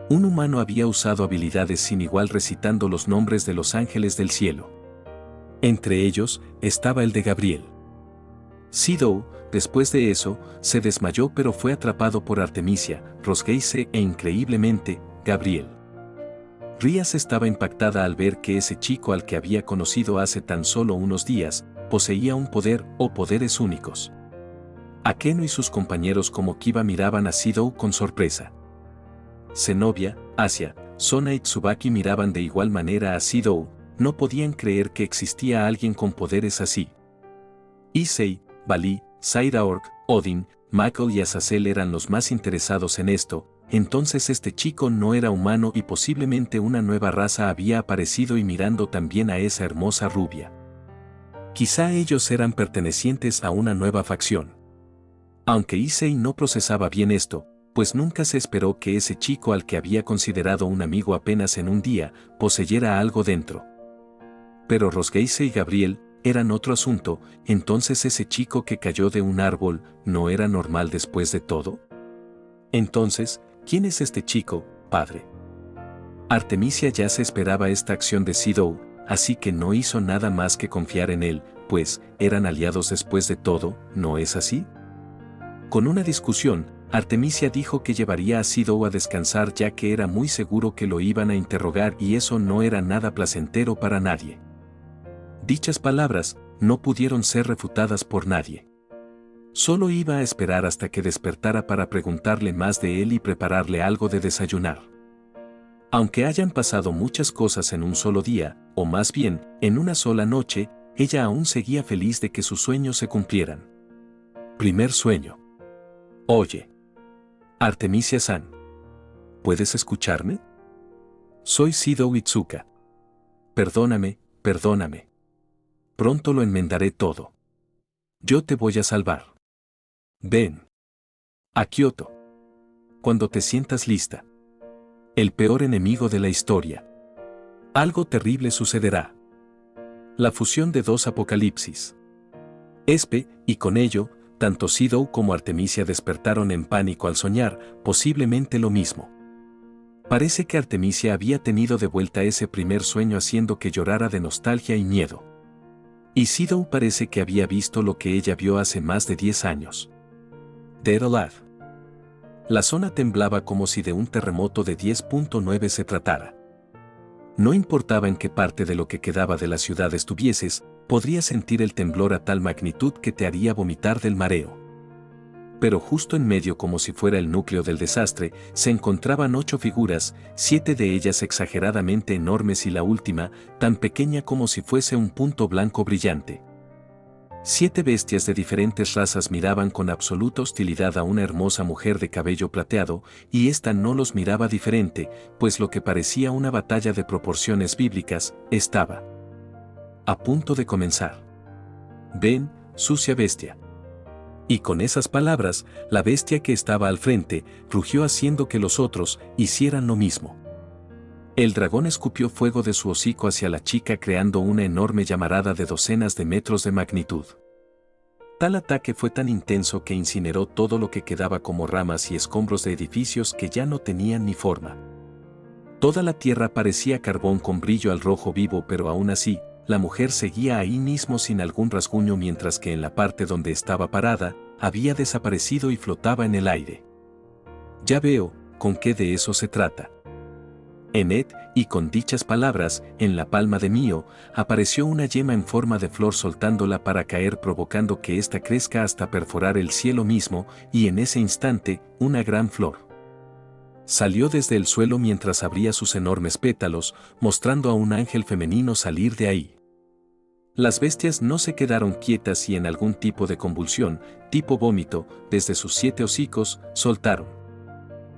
S1: Un humano había usado habilidades sin igual recitando los nombres de los ángeles del cielo. Entre ellos, estaba el de Gabriel. Sidou, después de eso, se desmayó pero fue atrapado por Artemisia, Rosgeise e increíblemente, Gabriel. Rías estaba impactada al ver que ese chico al que había conocido hace tan solo unos días, poseía un poder o poderes únicos. Akeno y sus compañeros como Kiva miraban a Sidou con sorpresa. Zenobia, Asia, Sona y Tsubaki miraban de igual manera a Sidou, no podían creer que existía alguien con poderes así. Issei, Balí, Zaira Orc, Odin, Michael y Azazel eran los más interesados en esto, entonces este chico no era humano y posiblemente una nueva raza había aparecido y mirando también a esa hermosa rubia. Quizá ellos eran pertenecientes a una nueva facción. Aunque Issei no procesaba bien esto, pues nunca se esperó que ese chico al que había considerado un amigo apenas en un día, poseyera algo dentro. Pero Rosgeise y Gabriel eran otro asunto, entonces ese chico que cayó de un árbol, ¿no era normal después de todo? Entonces, ¿quién es este chico, padre? Artemisia ya se esperaba esta acción de Sidou, así que no hizo nada más que confiar en él, pues, eran aliados después de todo, ¿no es así? Con una discusión, Artemisia dijo que llevaría a Sidou a descansar ya que era muy seguro que lo iban a interrogar y eso no era nada placentero para nadie. Dichas palabras no pudieron ser refutadas por nadie. Solo iba a esperar hasta que despertara para preguntarle más de él y prepararle algo de desayunar. Aunque hayan pasado muchas cosas en un solo día, o más bien, en una sola noche, ella aún seguía feliz de que sus sueños se cumplieran. Primer sueño. Oye, Artemisia-san. ¿puedes escucharme? Soy Sidou Itsuka. Perdóname, perdóname. Pronto lo enmendaré todo. Yo te voy a salvar. Ven. A Kioto. Cuando te sientas lista. El peor enemigo de la historia. Algo terrible sucederá. La fusión de dos apocalipsis. Espe, y con ello, tanto Sidou como Artemisia despertaron en pánico al soñar, posiblemente lo mismo. Parece que Artemisia había tenido de vuelta ese primer sueño haciendo que llorara de nostalgia y miedo. Y Sidou parece que había visto lo que ella vio hace más de 10 años. Dead Alive. La zona temblaba como si de un terremoto de 10.9 se tratara. No importaba en qué parte de lo que quedaba de la ciudad estuvieses, podrías sentir el temblor a tal magnitud que te haría vomitar del mareo. Pero justo en medio, como si fuera el núcleo del desastre, se encontraban 8 figuras, 7 de ellas exageradamente enormes y la última, tan pequeña como si fuese un punto blanco brillante. 7 bestias de diferentes razas miraban con absoluta hostilidad a una hermosa mujer de cabello plateado, y ésta no los miraba diferente, pues lo que parecía una batalla de proporciones bíblicas, estaba a punto de comenzar. Ven, sucia bestia. Y con esas palabras, la bestia que estaba al frente, rugió haciendo que los otros hicieran lo mismo. El dragón escupió fuego de su hocico hacia la chica creando una enorme llamarada de docenas de metros de magnitud. Tal ataque fue tan intenso que incineró todo lo que quedaba como ramas y escombros de edificios que ya no tenían ni forma. Toda la tierra parecía carbón con brillo al rojo vivo, pero aún así, la mujer seguía ahí mismo sin algún rasguño, mientras que en la parte donde estaba parada, había desaparecido y flotaba en el aire. Ya veo, con qué de eso se trata. Enet, y con dichas palabras, en la palma de Mio, apareció una yema en forma de flor soltándola para caer provocando que ésta crezca hasta perforar el cielo mismo, y en ese instante, una gran flor salió desde el suelo mientras abría sus enormes pétalos, mostrando a un ángel femenino salir de ahí. Las bestias no se quedaron quietas y en algún tipo de convulsión, tipo vómito, desde sus 7 hocicos, soltaron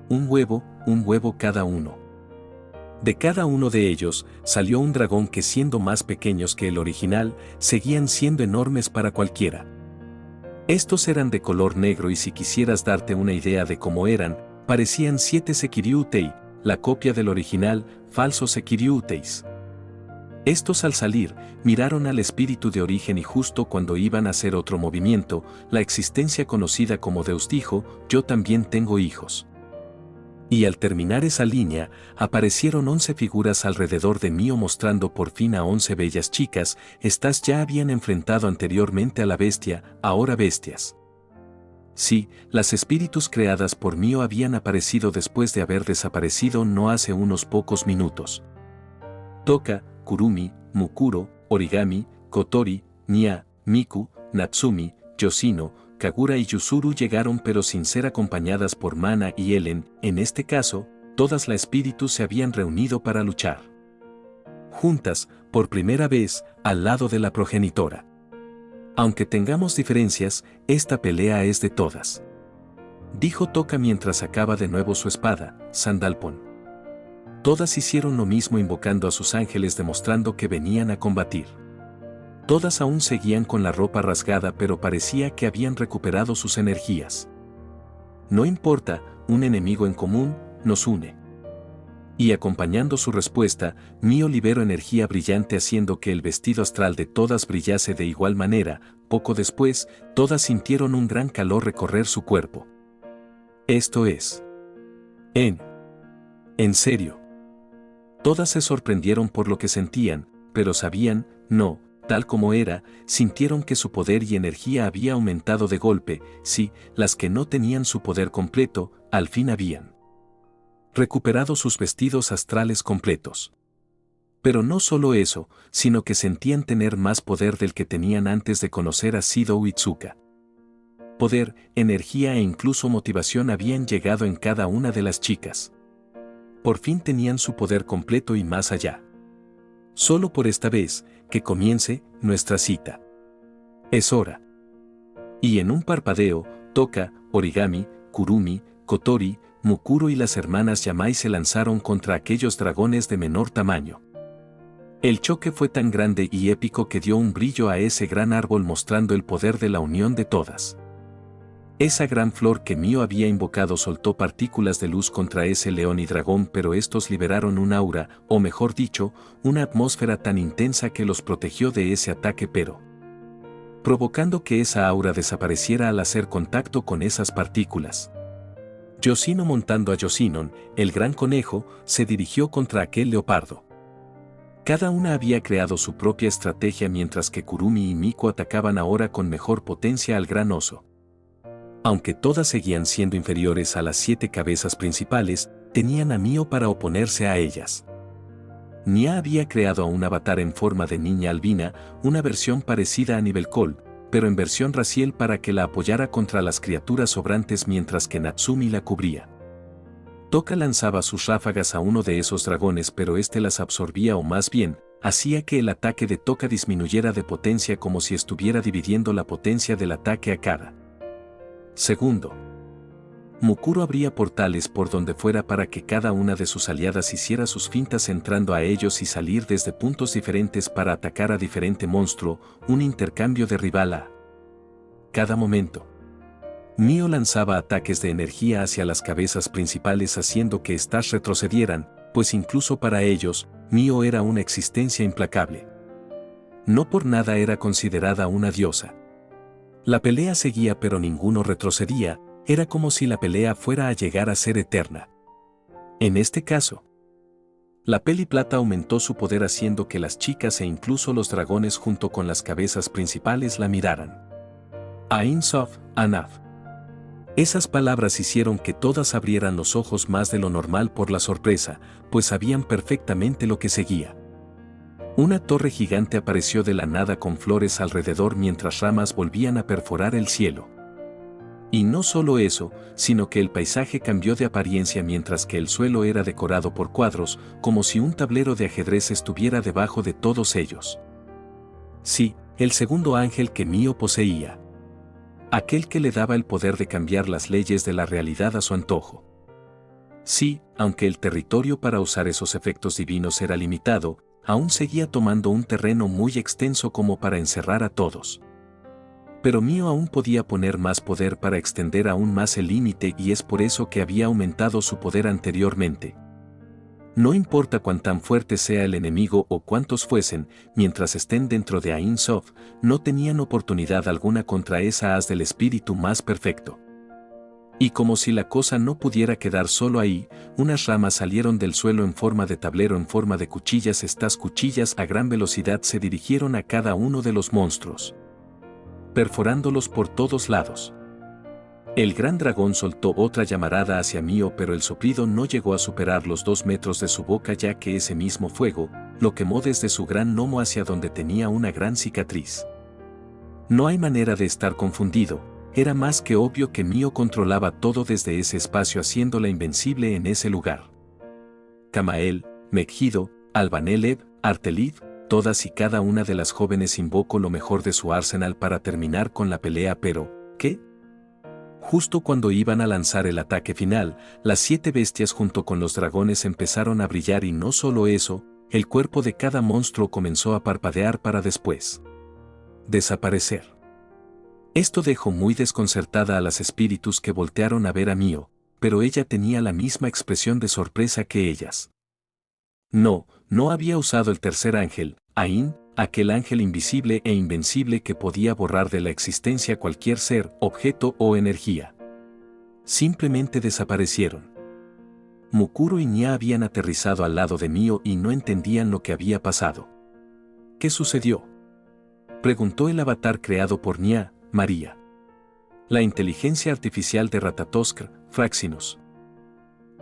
S1: un huevo cada uno. De cada uno de ellos, salió un dragón que, siendo más pequeños que el original, seguían siendo enormes para cualquiera. Estos eran de color negro y si quisieras darte una idea de cómo eran, parecían 7 Sekiriutei, la copia del original, falsos Sekiriuteis. Estos al salir, miraron al espíritu de origen y justo cuando iban a hacer otro movimiento, la existencia conocida como Deus dijo, yo también tengo hijos. Y al terminar esa línea, aparecieron 11 figuras alrededor de Mio mostrando por fin a 11 bellas chicas, estas ya habían enfrentado anteriormente a la bestia, ahora bestias. Sí, las espíritus creadas por Mio habían aparecido después de haber desaparecido no hace unos pocos minutos. Toka, Kurumi, Mukuro, Origami, Kotori, Nia, Miku, Natsumi, Yoshino, Kagura y Yuzuru llegaron pero sin ser acompañadas por Mana y Ellen, en este caso, todas las espíritus se habían reunido para luchar. Juntas, por primera vez, al lado de la progenitora. Aunque tengamos diferencias, esta pelea es de todas. Dijo Toka mientras sacaba de nuevo su espada, Sandalphon. Todas hicieron lo mismo invocando a sus ángeles demostrando que venían a combatir. Todas aún seguían con la ropa rasgada pero parecía que habían recuperado sus energías. No importa, un enemigo en común, nos une. Y acompañando su respuesta, Mio liberó energía brillante haciendo que el vestido astral de todas brillase de igual manera, poco después, todas sintieron un gran calor recorrer su cuerpo. Esto es. En serio. Todas se sorprendieron por lo que sentían, pero sabían, no, tal como era, sintieron que su poder y energía había aumentado de golpe, sí, las que no tenían su poder completo, al fin habían recuperado sus vestidos astrales completos. Pero no solo eso, sino que sentían tener más poder del que tenían antes de conocer a Sidou Itsuka. Poder, energía e incluso motivación habían llegado en cada una de las chicas. Por fin tenían su poder completo y más allá. Solo por esta vez, que comience nuestra cita. Es hora. Y en un parpadeo, Toka, Origami, Kurumi, Kotori, Mukuro y las hermanas Yamai se lanzaron contra aquellos dragones de menor tamaño. El choque fue tan grande y épico que dio un brillo a ese gran árbol mostrando el poder de la unión de todas. Esa gran flor que Mio había invocado soltó partículas de luz contra ese león y dragón, pero estos liberaron un aura, o mejor dicho, una atmósfera tan intensa que los protegió de ese ataque, pero provocando que esa aura desapareciera al hacer contacto con esas partículas. Yoshino, montando a Yoshinon, el gran conejo, se dirigió contra aquel leopardo. Cada una había creado su propia estrategia mientras que Kurumi y Miko atacaban ahora con mejor potencia al gran oso. Aunque todas seguían siendo inferiores a las 7 cabezas principales, tenían a Mio para oponerse a ellas. Nya había creado a un avatar en forma de niña albina, una versión parecida a Nivelcol, pero en versión racial para que la apoyara contra las criaturas sobrantes mientras que Natsumi la cubría. Toka lanzaba sus ráfagas a uno de esos dragones, pero este las absorbía, o más bien, hacía que el ataque de Toka disminuyera de potencia como si estuviera dividiendo la potencia del ataque a cada segundo. Mukuro abría portales por donde fuera para que cada una de sus aliadas hiciera sus fintas entrando a ellos y salir desde puntos diferentes para atacar a diferente monstruo, un intercambio de rival a cada momento. Mio lanzaba ataques de energía hacia las cabezas principales haciendo que éstas retrocedieran, pues incluso para ellos, Mio era una existencia implacable. No por nada era considerada una diosa. La pelea seguía pero ninguno retrocedía, era como si la pelea fuera a llegar a ser eterna. En este caso, la peli plata aumentó su poder haciendo que las chicas e incluso los dragones junto con las cabezas principales la miraran. Ain Sof, Anaf. Esas palabras hicieron que todas abrieran los ojos más de lo normal por la sorpresa, pues sabían perfectamente lo que seguía. Una torre gigante apareció de la nada con flores alrededor mientras ramas volvían a perforar el cielo. Y no solo eso, sino que el paisaje cambió de apariencia mientras que el suelo era decorado por cuadros, como si un tablero de ajedrez estuviera debajo de todos ellos. Sí, el segundo ángel que Mio poseía. Aquel que le daba el poder de cambiar las leyes de la realidad a su antojo. Sí, aunque el territorio para usar esos efectos divinos era limitado, aún seguía tomando un terreno muy extenso como para encerrar a todos. Pero Mio aún podía poner más poder para extender aún más el límite y es por eso que había aumentado su poder anteriormente. No importa cuán tan fuerte sea el enemigo o cuántos fuesen, mientras estén dentro de Ain Sof, no tenían oportunidad alguna contra esa haz del espíritu más perfecto. Y como si la cosa no pudiera quedar solo ahí, unas ramas salieron del suelo en forma de tablero en forma de cuchillas. Estas cuchillas a gran velocidad se dirigieron a cada uno de los monstruos, perforándolos por todos lados. El gran dragón soltó otra llamarada hacia Mio, pero el soplido no llegó a superar los 2 metros de su boca, ya que ese mismo fuego lo quemó desde su gran lomo hacia donde tenía una gran cicatriz. No hay manera de estar confundido. Era más que obvio que Mio controlaba todo desde ese espacio haciéndola invencible en ese lugar. Kamael, Megiddo, Albaneleb, Artelid, todas y cada una de las jóvenes invocó lo mejor de su arsenal para terminar con la pelea, pero, ¿qué? Justo cuando iban a lanzar el ataque final, las 7 bestias junto con los dragones empezaron a brillar y no solo eso, el cuerpo de cada monstruo comenzó a parpadear para después desaparecer. Esto dejó muy desconcertada a las espíritus que voltearon a ver a Mio, pero ella tenía la misma expresión de sorpresa que ellas. No había usado el tercer ángel, Ain, aquel ángel invisible e invencible que podía borrar de la existencia cualquier ser, objeto o energía. Simplemente desaparecieron. Mukuro y Nya habían aterrizado al lado de Mio y no entendían lo que había pasado. ¿Qué sucedió?, preguntó el avatar creado por Nya, María. La inteligencia artificial de Ratatoskr, Fraxinus.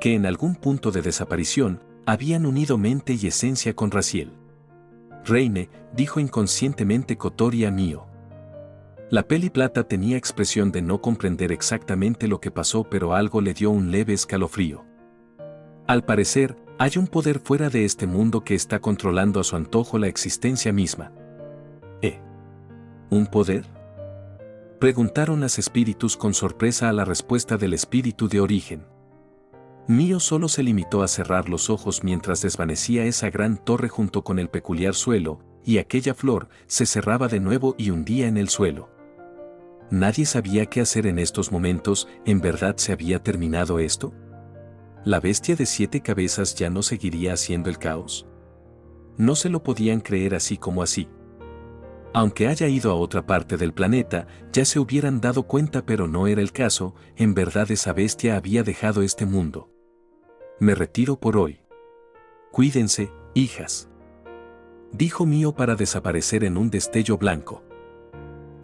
S1: Que en algún punto de desaparición, habían unido mente y esencia con Raziel. Reine, dijo inconscientemente Kotori a Mio. La peli plata tenía expresión de no comprender exactamente lo que pasó, pero algo le dio un leve escalofrío. Al parecer, hay un poder fuera de este mundo que está controlando a su antojo la existencia misma. ¿Un poder?, preguntaron las espíritus con sorpresa a la respuesta del espíritu de origen. Mío solo se limitó a cerrar los ojos mientras desvanecía esa gran torre junto con el peculiar suelo, y aquella flor se cerraba de nuevo y hundía en el suelo. Nadie sabía qué hacer en estos momentos. ¿En verdad se había terminado esto? ¿La bestia de 7 cabezas ya no seguiría haciendo el caos? No se lo podían creer así como así. Aunque haya ido a otra parte del planeta, ya se hubieran dado cuenta, pero no era el caso. En verdad esa bestia había dejado este mundo. Me retiro por hoy. Cuídense, hijas, dijo Mío para desaparecer en un destello blanco.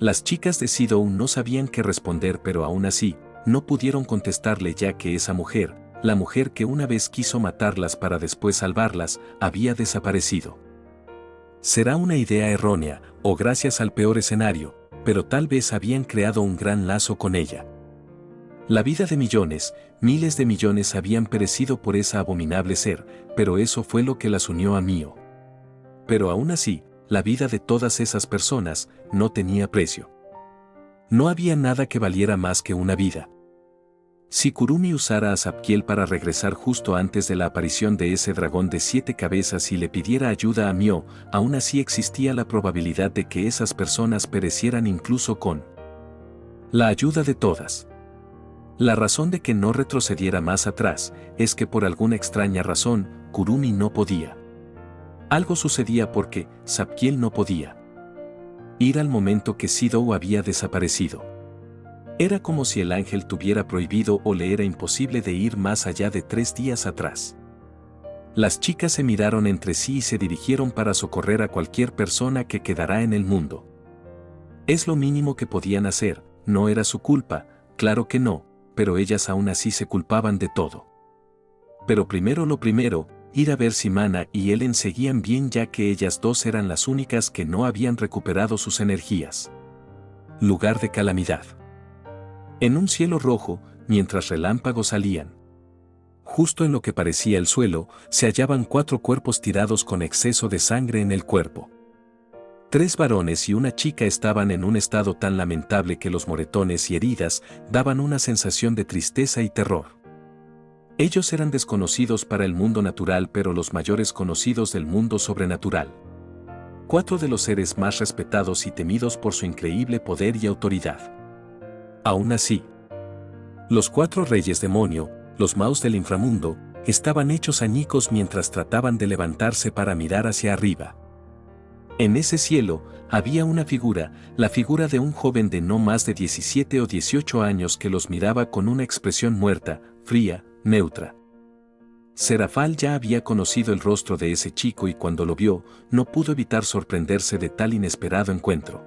S1: Las chicas de Sidow no sabían qué responder, pero aún así, no pudieron contestarle, ya que esa mujer, la mujer que una vez quiso matarlas para después salvarlas, había desaparecido. Será una idea errónea, o gracias al peor escenario, pero tal vez habían creado un gran lazo con ella. La vida de millones, miles de millones habían perecido por esa abominable ser, pero eso fue lo que las unió a Mío. Pero aún así, la vida de todas esas personas no tenía precio. No había nada que valiera más que una vida. Si Kurumi usara a Zapkiel para regresar justo antes de la aparición de ese dragón de 7 cabezas y le pidiera ayuda a Mio, aún así existía la probabilidad de que esas personas perecieran incluso con la ayuda de todas. La razón de que no retrocediera más atrás es que por alguna extraña razón, Kurumi no podía. Algo sucedía porque Zapkiel no podía ir al momento que Sidow había desaparecido. Era como si el ángel tuviera prohibido o le era imposible de ir más allá de 3 días atrás. Las chicas se miraron entre sí y se dirigieron para socorrer a cualquier persona que quedara en el mundo. Es lo mínimo que podían hacer, no era su culpa, claro que no, pero ellas aún así se culpaban de todo. Pero primero lo primero, ir a ver si Mana y Ellen seguían bien, ya que ellas dos eran las únicas que no habían recuperado sus energías. Lugar de calamidad. En un cielo rojo, mientras relámpagos salían. Justo en lo que parecía el suelo, se hallaban 4 cuerpos tirados con exceso de sangre en el cuerpo. 3 varones y una chica estaban en un estado tan lamentable que los moretones y heridas daban una sensación de tristeza y terror. Ellos eran desconocidos para el mundo natural, pero los mayores conocidos del mundo sobrenatural. 4 de los seres más respetados y temidos por su increíble poder y autoridad. Aún así, los 4 reyes demonio, los Maus del inframundo, estaban hechos añicos mientras trataban de levantarse para mirar hacia arriba. En ese cielo, había una figura, la figura de un joven de no más de 17 o 18 años que los miraba con una expresión muerta, fría, neutra. Serafal ya había conocido el rostro de ese chico y cuando lo vio, no pudo evitar sorprenderse de tal inesperado encuentro.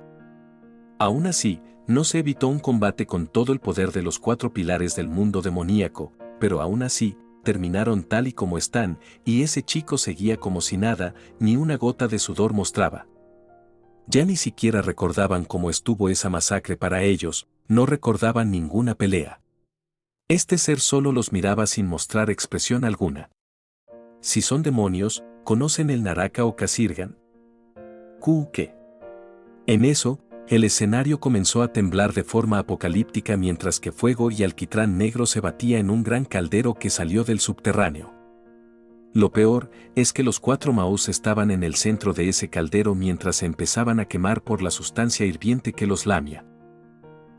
S1: Aún así, no se evitó un combate con todo el poder de los 4 pilares del mundo demoníaco, pero aún así, terminaron tal y como están, y ese chico seguía como si nada, ni una gota de sudor mostraba. Ya ni siquiera recordaban cómo estuvo esa masacre para ellos, no recordaban ninguna pelea. Este ser solo los miraba sin mostrar expresión alguna. Si son demonios, ¿conocen el Naraka o Kasirgan? ¿Qué? En eso, el escenario comenzó a temblar de forma apocalíptica mientras que fuego y alquitrán negro se batía en un gran caldero que salió del subterráneo. Lo peor es que los 4 Maus estaban en el centro de ese caldero mientras se empezaban a quemar por la sustancia hirviente que los lamía.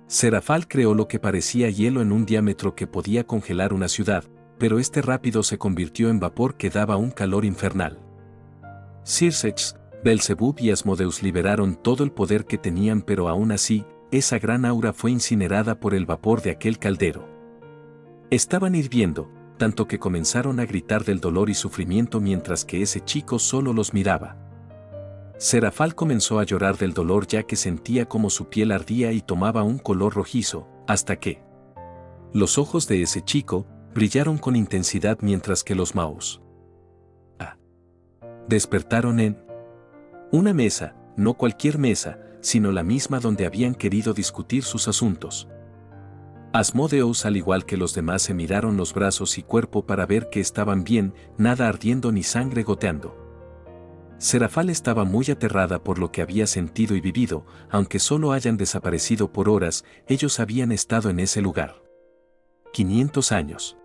S1: Serafal creó lo que parecía hielo en un diámetro que podía congelar una ciudad, pero este rápido se convirtió en vapor que daba un calor infernal. Circex, Belzebub y Asmodeus liberaron todo el poder que tenían, pero aún así, esa gran aura fue incinerada por el vapor de aquel caldero. Estaban hirviendo, tanto que comenzaron a gritar del dolor y sufrimiento mientras que ese chico solo los miraba. Serafal comenzó a llorar del dolor ya que sentía como su piel ardía y tomaba un color rojizo, hasta que los ojos de ese chico brillaron con intensidad mientras que los Maus despertaron en una mesa, no cualquier mesa, sino la misma donde habían querido discutir sus asuntos. Asmodeus, al igual que los demás, se miraron los brazos y cuerpo para ver que estaban bien, nada ardiendo ni sangre goteando. Serafal estaba muy aterrada por lo que había sentido y vivido, aunque solo hayan desaparecido por horas, ellos habían estado en ese lugar 500 años.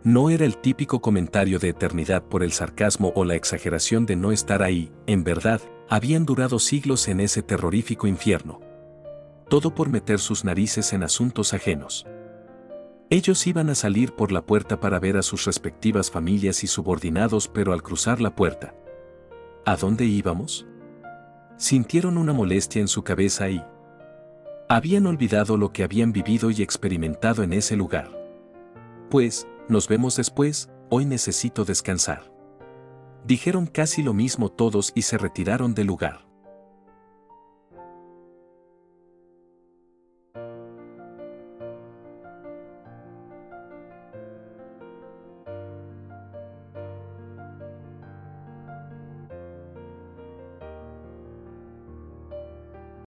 S1: No era el típico comentario de eternidad por el sarcasmo o la exageración de no estar ahí, en verdad, habían durado siglos en ese terrorífico infierno. Todo por meter sus narices en asuntos ajenos. Ellos iban a salir por la puerta para ver a sus respectivas familias y subordinados, pero al cruzar la puerta, ¿a dónde íbamos? Sintieron una molestia en su cabeza y habían olvidado lo que habían vivido y experimentado en ese lugar. Pues, nos vemos después, hoy necesito descansar. Dijeron casi lo mismo todos y se retiraron del lugar.